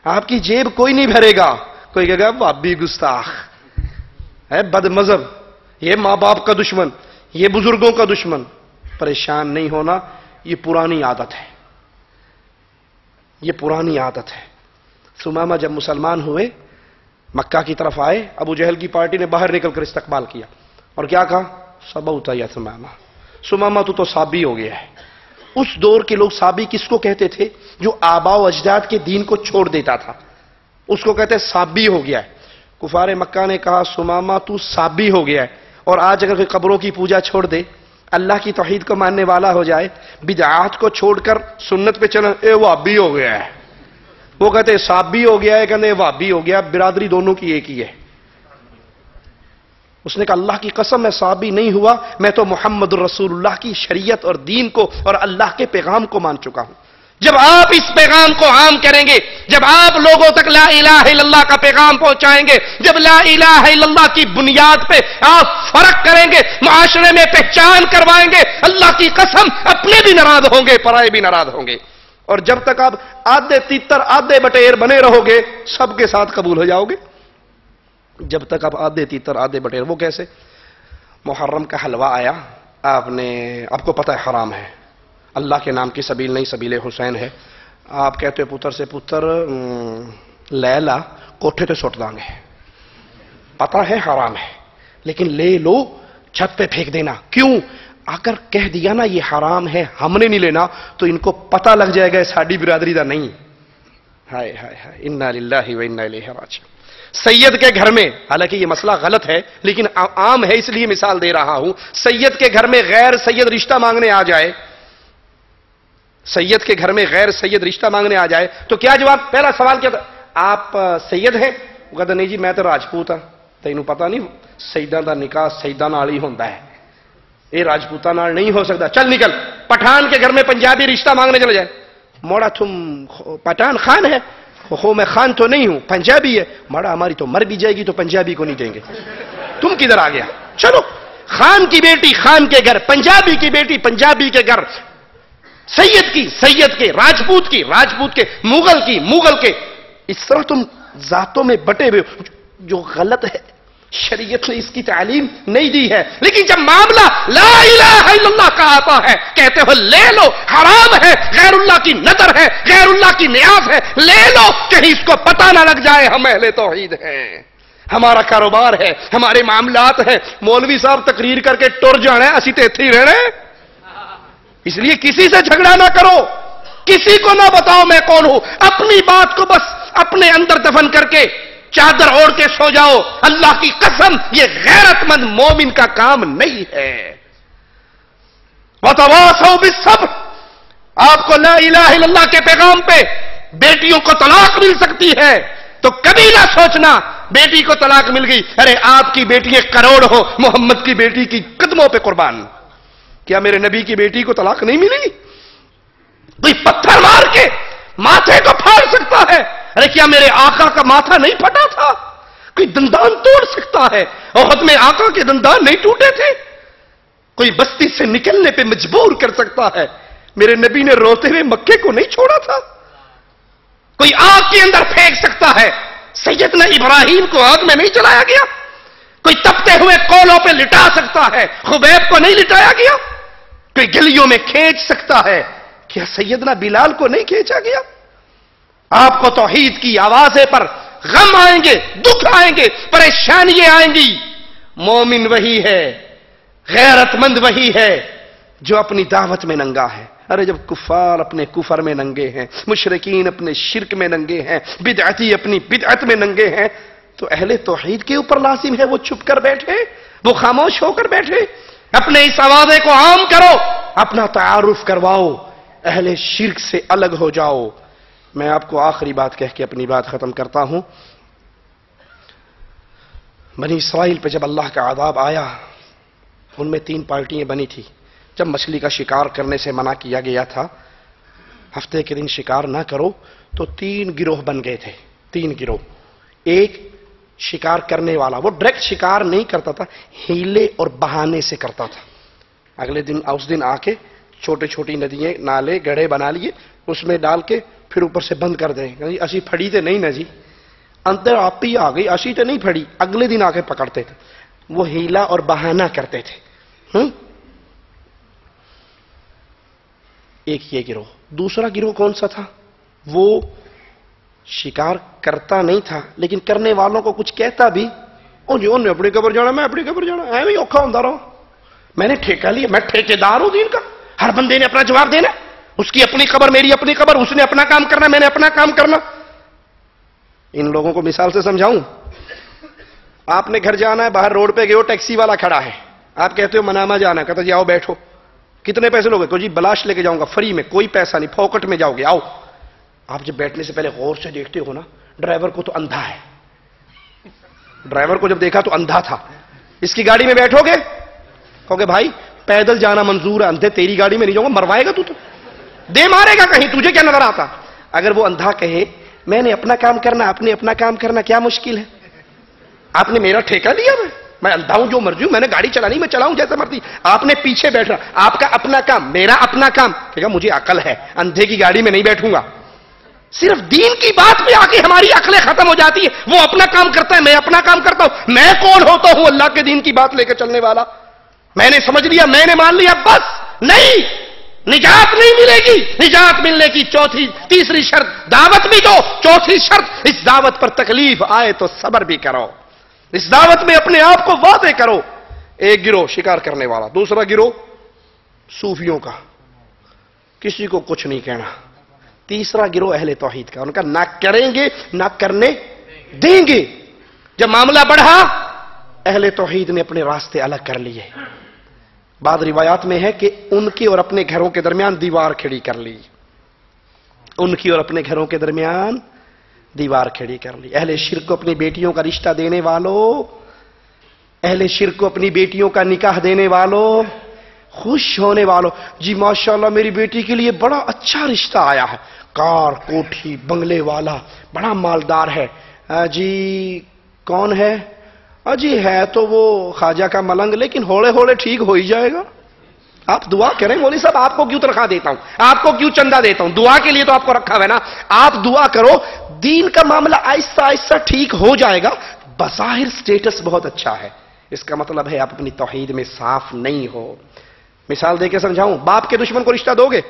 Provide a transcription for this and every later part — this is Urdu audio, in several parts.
آپ کی جیب کوئی نہیں بھرے گا. کوئی کہے گا وہابی گستاخ ہے، بد مذہب، یہ ماں باپ کا دشمن، یہ بزرگوں کا دشمن. پریشان نہیں ہونا، یہ پرانی عادت ہے، یہ پرانی عادت ہے. ثمامہ جب مسلمان ہوئے، مکہ کی طرف آئے، ابو جہل کی پارٹی نے باہر نکل کر استقبال کیا اور کیا کہا؟ صبوت یا ثمامہ، ثمامہ تو صابی ہو گیا ہے. اس دور کے لوگ صابی کس کو کہتے تھے؟ جو آباء و اجداد کے دین کو چھوڑ دیتا تھا، اس کو کہتے صابی ہو گیا ہے. کفار مکہ نے کہا ثمامہ تو صابی ہو گیا ہے. اور آج اگر کوئی قبروں کی پوجا چھوڑ دے، اللہ کی توحید کو ماننے والا ہو جائے، بدعات کو چھوڑ کر سنت پہ چلے، اے وہابی ہو گیا ہے. وہ کہتے صابی ہو گیا ہے، کہتے وہابی ہو گیا. برادری دونوں کی ایک ہی ہے. اس نے کہا اللہ کی قسم میں صابی نہیں ہوا، میں تو محمد رسول اللہ کی شریعت اور دین کو اور اللہ کے پیغام کو مان چکا ہوں. جب آپ اس پیغام کو عام کریں گے، جب آپ لوگوں تک لا الہ الا اللہ کا پیغام پہنچائیں گے، جب لا الہ الا اللہ کی بنیاد پہ آپ فرق کریں گے، معاشرے میں پہچان کروائیں گے، اللہ کی قسم اپنے بھی ناراض ہوں گے، پرائے بھی ناراض ہوں گے. اور جب تک آپ آدھے تیتر آدھے بٹیر بنے رہو گے، سب کے ساتھ قبول ہو جاؤ گے. جب تک آپ آدھے تیتر آدھے بٹیر، وہ کیسے؟ محرم کا حلوہ آیا، آپ کو پتہ ہے حرام ہے، اللہ کے نام کی سبیل نہیں، سبیل حسین ہے. آپ کہتے ہو پتر سے پتر لیلا کوٹھے تے سٹ داں گے، پتہ ہے حرام ہے، لیکن لے لو، چھت پہ پھینک دینا. کیوں؟ اگر کہہ دیا نا یہ حرام ہے، ہم نے نہیں لینا، تو ان کو پتہ لگ جائے گا ساڈی برادری دا نہیں. ہائے ہائے ہائے، انا للہ و انا الیہ راجعون. سید کے گھر میں، حالانکہ یہ مسئلہ غلط ہے لیکن عام ہے اس لیے مثال دے رہا ہوں، سید کے گھر میں غیر سید رشتہ مانگنے آ جائے، سید کے گھر میں غیر سید رشتہ مانگنے آ جائے تو کیا جواب؟ پہلا سوال کیا تھا؟ آپ سید ہیں؟ وہ کہتا نہیں جی میں تو راجپوت ہاں. تینوں پتہ نہیں سیداں دا نکاح سیداں نال ہی ہوندا ہے، یہ راجپوتاں نال نہیں ہو سکتا. چل نکل. پٹھان کے گھر میں پنجابی رشتہ مانگنے چلے جائے، موڑا تم پٹھان خان ہے؟ میں خان تو نہیں ہوں، پنجابی ہے. ماڑا ہماری تو مر بھی جائے گی تو پنجابی کو نہیں دیں گے. تم کدھر آ گیا؟ چلو، خان کی بیٹی خان کے گھر، پنجابی کی بیٹی پنجابی کے گھر، سید کی سید کے، راجپوت کی راجپوت کے، مغل کی مغل کے. اس طرح تم ذاتوں میں بٹے ہوئے ہو، جو غلط ہے. شریعت نے اس کی تعلیم نہیں دی ہے. لیکن جب معاملہ لا الہ الا اللہ کا آتا ہے، کہتے ہو لے لو، حرام ہے، غیر اللہ کی نظر ہے، غیر اللہ کی نیاز ہے، لے لو، کہیں اس کو پتہ نہ لگ جائے ہم اہل توحید ہیں، ہمارا کاروبار ہے، ہمارے معاملات ہیں. مولوی صاحب تقریر کر کے ٹر جانا ہے، اسی تے اتھے ہی رہنا ہے. اس لیے کسی سے جھگڑا نہ کرو، کسی کو نہ بتاؤ میں کون ہوں. اپنی بات کو بس اپنے اندر دفن کر کے چادر اوڑھ کے سو جاؤ. اللہ کی قسم یہ غیرت مند مومن کا کام نہیں ہے. وَتَوَاصَوْا بِالصَّبْرِ. آپ کو لا الہ الا اللہ کے پیغام پہ بیٹیوں کو طلاق مل سکتی ہے تو کبھی نہ سوچنا بیٹی کو طلاق مل گئی، ارے آپ کی بیٹی ایک کروڑ ہو، محمد کی بیٹی کی قدموں پہ قربان. کیا میرے نبی کی بیٹی کو طلاق نہیں ملی؟ کوئی پتھر مار کے ماتھے کو پھاڑ سکتا ہے؟ ارے کیا میرے آقا کا ماتھا نہیں پھٹا تھا؟ کوئی دندان توڑ سکتا ہے؟ احد میں آقا کے دندان نہیں ٹوٹے تھے؟ کوئی بستی سے نکلنے پہ مجبور کر سکتا ہے؟ میرے نبی نے روتے ہوئے مکے کو نہیں چھوڑا تھا؟ کوئی آگ کے اندر پھینک سکتا ہے؟ سیدنا ابراہیم کو آگ میں نہیں چلایا گیا؟ کوئی تپتے ہوئے کولوں پہ لٹا سکتا ہے؟ خبیب کو نہیں لٹایا گیا؟ کوئی گلیوں میں کھینچ سکتا ہے؟ کیا سیدنا بلال کو نہیں کھینچا گیا؟ آپ کو توحید کی آوازیں پر غم آئیں گے، دکھ آئیں گے، پریشانیاں آئیں گی. مومن وہی ہے، غیرت مند وہی ہے جو اپنی دعوت میں ننگا ہے. ارے جب کفار اپنے کفر میں ننگے ہیں، مشرکین اپنے شرک میں ننگے ہیں، بدعتی اپنی بدعت میں ننگے ہیں، تو اہل توحید کے اوپر لازم ہے وہ چھپ کر بیٹھے، وہ خاموش ہو کر بیٹھے. اپنے اس آوازے کو عام کرو، اپنا تعارف کرواؤ، اہل شرک سے الگ ہو جاؤ. میں آپ کو آخری بات کہہ کے اپنی بات ختم کرتا ہوں. بنی اسرائیل پہ جب اللہ کا عذاب آیا، ان میں 3 پارٹیاں بنی تھی. جب مچھلی کا شکار کرنے سے منع کیا گیا تھا، ہفتے کے دن شکار نہ کرو، تو 3 گروہ بن گئے تھے. 3 گروہ. ایک شکار کرنے والا، وہ ڈائریکٹ شکار نہیں کرتا تھا، ہیلے اور بہانے سے کرتا تھا. اگلے دن اس دن آ کے چھوٹے چھوٹی ندیاں، نالے، گڑھے بنا لیے، اس میں ڈال کے پھر اوپر سے بند کر دیں جی اسی پھڑی تے نہیں نا جی، اندر آپ ہی آ گئی، اسی تے نہیں پھڑی، اگلے دن آ کے پکڑتے تھے، وہ ہیلا اور بہانہ کرتے تھے۔ ایک یہ گروہ۔ دوسرا گروہ کون سا تھا؟ وہ شکار کرتا نہیں تھا لیکن کرنے والوں کو کچھ کہتا بھی، او جی انہیں اپنی قبر جانا، میں اپنی قبر جانا، ایویں اوکھا ہوتا رہا، میں نے ٹھیکہ لیا، میں ٹھیکیدار ہوں دین کا، ہر بندے نے اپنا جواب دینا، اس کی اپنی قبر، میری اپنی قبر، اس نے اپنا کام کرنا، میں نے اپنا کام کرنا۔ ان لوگوں کو مثال سے سمجھاؤں، آپ نے گھر جانا ہے، باہر روڈ پہ گئے ہو، ٹیکسی والا کھڑا ہے، آپ کہتے ہو منامہ جانا ہے، کہتا جی آؤ بیٹھو، کتنے پیسے لوگے؟ تو جی بلاش لے کے جاؤں گا، فری میں، کوئی پیسہ نہیں، پھوکٹ میں جاؤ گے، آؤ۔ آپ جب بیٹھنے سے پہلے غور سے دیکھتے ہو نا، ڈرائیور کو تو اندھا ہے، ڈرائیور کو جب دیکھا تو اندھا تھا، اس کی گاڑی میں بیٹھو گے، کہو گے بھائی پیدل جانا منظور ہے، اندھے تیری گاڑی میں نہیں جاؤں گا، مروائے گا تو دے مارے گا کہیں، تجھے کیا نظر آتا؟ اگر وہ اندھا کہے میں نے اپنا کام کرنا، آپ نے اپنا کام کرنا، کیا مشکل ہے؟ آپ نے میرا ٹھیکہ لیا، میں اندھا ہوں، جو مرضی ہوں، میں نے گاڑی چلانی، میں چلاؤں جیسے مرضی، آپ نے پیچھے بیٹھنا، آپ کا اپنا کام، میرا اپنا کام، کہے گا مجھے عقل ہے، اندھے کی گاڑی میں نہیں بیٹھوں گا۔ صرف دین کی بات پہ آ کے ہماری عقلیں ختم ہو جاتی ہے، وہ اپنا کام کرتا ہے، میں اپنا کام کرتا ہوں، میں کون ہوتا ہوں اللہ کے دین کی بات لے کے چلنے والا؟ میں نے سمجھ لیا، میں نے مان لیا، بس نہیں، نجات نہیں ملے گی۔ نجات ملنے کی تیسری شرط دعوت بھی دو، چوتھی شرط اس دعوت پر تکلیف آئے تو صبر بھی کرو، اس دعوت میں اپنے آپ کو واضح کرو۔ ایک گروہ شکار کرنے والا، دوسرا گروہ صوفیوں کا، کسی کو کچھ نہیں کہنا، تیسرا گروہ اہل توحید کا، ان کا نہ کریں گے نہ کرنے دیں گے۔ جب معاملہ بڑھا اہل توحید نے اپنے راستے الگ کر لیے، بعض روایات میں ہے کہ ان کی اور اپنے گھروں کے درمیان دیوار کھڑی کر لی، ان کی اور اپنے گھروں کے درمیان دیوار کھڑی کر لی۔ اہل شرک کو اپنی بیٹیوں کا رشتہ دینے والوں، اہل شرک کو اپنی بیٹیوں کا نکاح دینے والوں، خوش ہونے والوں، جی ماشاءاللہ میری بیٹی کے لیے بڑا اچھا رشتہ آیا ہے، کار کوٹھی بنگلے والا، بڑا مالدار ہے، جی کون ہے؟ جی ہے تو وہ خواجہ کا ملنگ، لیکن ہوڑے ہوڑے ٹھیک ہو ہی جائے گا۔ آپ دعا کریں مولوی صاحب، آپ کو کیوں تنخواہ دیتا ہوں، آپ کو کیوں چندہ دیتا ہوں؟ دعا کے لیے تو آپ کو رکھا ہے نا، آپ دعا کرو، دین کا معاملہ آہستہ آہستہ ٹھیک ہو جائے گا۔ بظاہر سٹیٹس بہت اچھا ہے، اس کا مطلب ہے آپ اپنی توحید میں صاف نہیں ہو۔ مثال دے کے سمجھاؤں، باپ کے دشمن کو رشتہ دو گے؟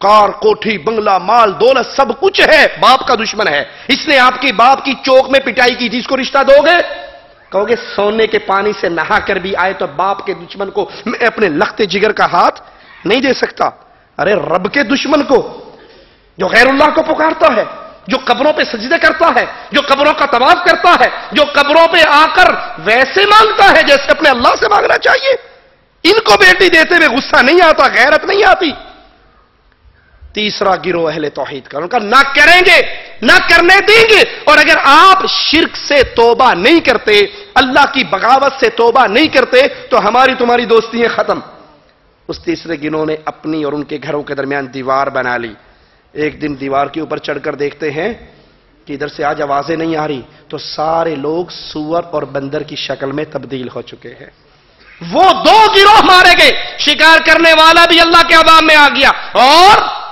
کار کوٹھی بنگلہ مال دولت سب کچھ ہے، باپ کا دشمن ہے، اس نے آپ کی باپ کی چوک میں پٹائی کی تھی، اس کو رشتہ دو گے؟ کہو گے سونے کے پانی سے نہا کر بھی آئے تو باپ کے دشمن کو میں اپنے لخت جگر کا ہاتھ نہیں دے سکتا۔ ارے رب کے دشمن کو، جو غیر اللہ کو پکارتا ہے، جو قبروں پہ سجدے کرتا ہے، جو قبروں کا طواف کرتا ہے، جو قبروں پہ آ کر ویسے مانگتا ہے جیسے اپنے اللہ سے مانگنا چاہیے، ان کو بیٹی دیتے ہوئے غصہ نہیں آتا، غیرت نہیں آتی؟ تیسرا گروہ اہل توحید کا، ان کا نہ کریں گے نہ کرنے دیں گے، اور اگر آپ شرک سے توبہ نہیں کرتے، اللہ کی بغاوت سے توبہ نہیں کرتے تو ہماری تمہاری دوستیاں ختم۔ اس تیسرے گروہ نے اپنی اور ان کے گھروں کے درمیان دیوار بنا لی۔ ایک دن دیوار کے اوپر چڑھ کر دیکھتے ہیں کہ ادھر سے آج آوازیں نہیں آ رہی، تو سارے لوگ سور اور بندر کی شکل میں تبدیل ہو چکے ہیں۔ وہ دو گروہ مارے گئے، شکار کرنے والا بھی اللہ کے عذاب میں آ گیا، اور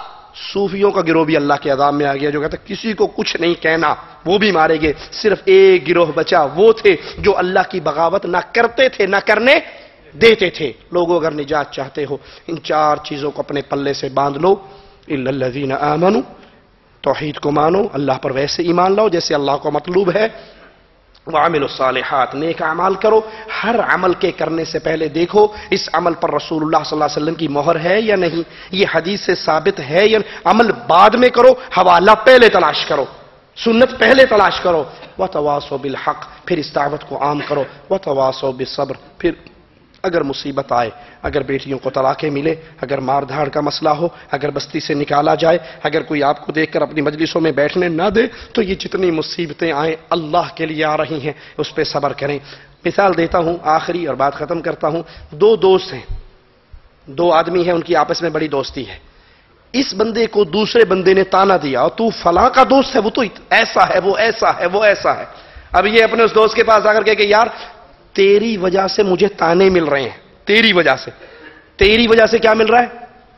صوفیوں کا گروہ بھی اللہ کے عذاب میں آ گیا، جو کہتا کسی کو کچھ نہیں کہنا، وہ بھی مارے گئے۔ صرف ایک گروہ بچا، وہ تھے جو اللہ کی بغاوت نہ کرتے تھے نہ کرنے دیتے تھے۔ لوگوں اگر نجات چاہتے ہو، ان چار چیزوں کو اپنے پلے سے باندھ لو۔ الا الذین آمنوا، توحید کو مانو، اللہ پر ویسے ایمان لاؤ جیسے اللہ کو مطلوب ہے۔ وعملوا الصالحات، نیک اعمال کرو، ہر عمل کے کرنے سے پہلے دیکھو اس عمل پر رسول اللہ صلی اللہ علیہ وسلم کی مہر ہے یا نہیں، یہ حدیث سے ثابت ہے یا نہیں۔ عمل بعد میں کرو، حوالہ پہلے تلاش کرو، سنت پہلے تلاش کرو۔ وتواصوا بالحق، پھر اس دعوت کو عام کرو۔ وتواصوا بالصبر، پھر اگر مصیبت آئے، اگر بیٹیوں کو طلاقیں ملے، اگر مار دھاڑ کا مسئلہ ہو، اگر بستی سے نکالا جائے، اگر کوئی آپ کو دیکھ کر اپنی مجلسوں میں بیٹھنے نہ دے، تو یہ جتنی مصیبتیں آئیں اللہ کے لیے آ رہی ہیں، اس پہ صبر کریں۔ مثال دیتا ہوں آخری اور بات ختم کرتا ہوں۔ دو دوست ہیں، دو آدمی ہیں، ان کی آپس میں بڑی دوستی ہے۔ اس بندے کو دوسرے بندے نے تانا دیا، اور تو فلاں کا دوست ہے، وہ تو ایسا ہے، وہ ایسا ہے، وہ ایسا ہے۔ اب یہ اپنے اس دوست کے پاس آ کر کہ یار تیری وجہ سے مجھے تانے مل رہے ہیں، تیری وجہ سے۔ تیری وجہ سے کیا مل رہا ہے؟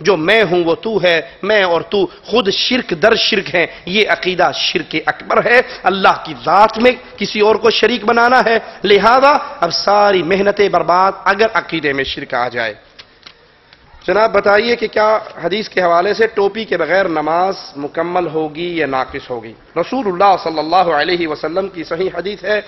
جو میں ہوں وہ تو ہے، میں اور تو خود شرک در شرک ہیں، یہ عقیدہ شرک اکبر ہے، اللہ کی ذات میں کسی اور کو شریک بنانا ہے، لہذا اب ساری محنتیں برباد اگر عقیدے میں شرک آ جائے۔ جناب بتائیے کہ کیا حدیث کے حوالے سے ٹوپی کے بغیر نماز مکمل ہوگی یا ناقص ہوگی؟ رسول اللہ صلی اللہ علیہ وسلم کی صحیح حدیث ہے